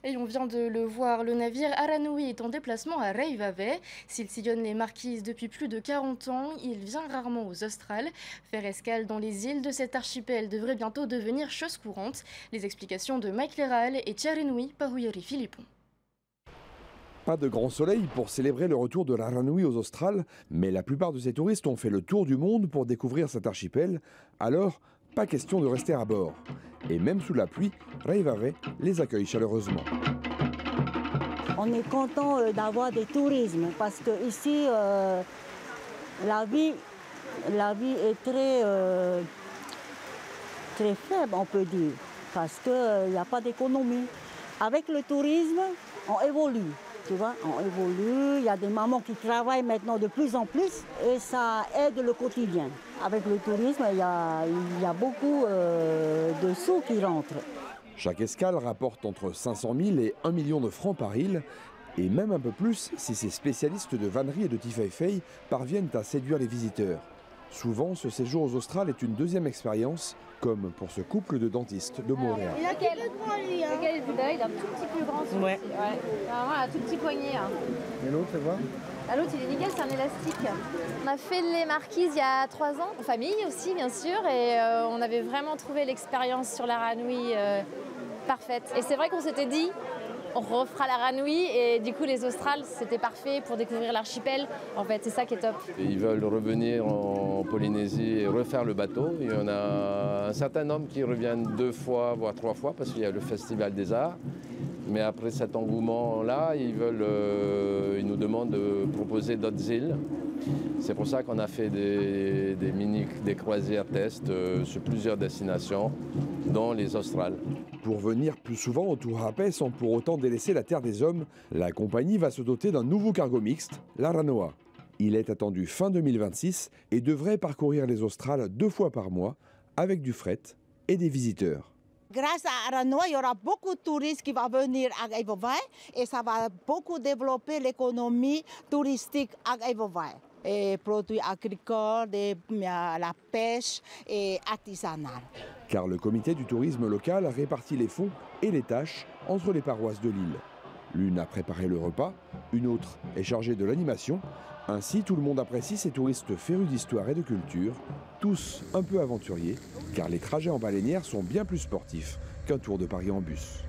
Et on vient de le voir, le navire Aranui est en déplacement à Reivave. S'il sillonne les Marquises depuis plus de 40 ans, il vient rarement aux Australes. Faire escale dans les îles de cet archipel devrait bientôt devenir chose courante. Les explications de Mike Leral et Thierry par Uyeri Philippon. Pas de grand soleil pour célébrer le retour de l'Aranui aux Australes, mais la plupart de ces touristes ont fait le tour du monde pour découvrir cet archipel, alors pas question de rester à bord. Et même sous la pluie, Reivave les accueille chaleureusement. On est content d'avoir des tourismes parce que ici la vie est très faible, on peut dire, parce qu'il n'y a pas d'économie. Avec le tourisme, on évolue. Tu vois, on évolue, il y a des mamans qui travaillent maintenant de plus en plus et ça aide le quotidien. Avec le tourisme, il y a beaucoup de sous qui rentrent. Chaque escale rapporte entre 500 000 et 1 million de francs par île, et même un peu plus si ces spécialistes de vannerie et de tifeifei parviennent à séduire les visiteurs. Souvent, ce séjour aux Australes est une deuxième expérience, comme pour ce couple de dentistes de Montréal. Il a quel il est un tout petit peu grand. Ouais. Vraiment un tout petit poignet. Et l'autre, ça va ? L'autre, il est nickel, c'est un élastique. On a fait les Marquises il y a 3 ans, en famille aussi, bien sûr, et on avait vraiment trouvé l'expérience sur l'Aranui parfaite. Et c'est vrai qu'on s'était dit, on refera l'Aranui, et du coup, les Australes, c'était parfait pour découvrir l'archipel. En fait, c'est ça qui est top. Ils veulent revenir en Polynésie et refaire le bateau. Il y en a un certain nombre qui reviennent 2 fois, voire 3 fois, parce qu'il y a le Festival des Arts. Mais après cet engouement-là, ils nous demandent de proposer d'autres îles. C'est pour ça qu'on a fait des croisières tests sur plusieurs destinations, dont les Australes. Pour venir plus souvent au Tourapé sans pour autant délaisser la terre des hommes, la compagnie va se doter d'un nouveau cargo mixte, l'Aranoa. Il est attendu fin 2026 et devrait parcourir les Australes 2 fois par mois avec du fret et des visiteurs. Grâce à Aranoa, il y aura beaucoup de touristes qui vont venir à Reivave et ça va beaucoup développer l'économie touristique à Reivave. Et produits agricoles, la pêche et artisanale. Car le comité du tourisme local répartit les fonds et les tâches entre les paroisses de l'île. L'une a préparé le repas, une autre est chargée de l'animation. Ainsi, tout le monde apprécie ces touristes férus d'histoire et de culture, tous un peu aventuriers, car les trajets en baleinière sont bien plus sportifs qu'un tour de Paris en bus.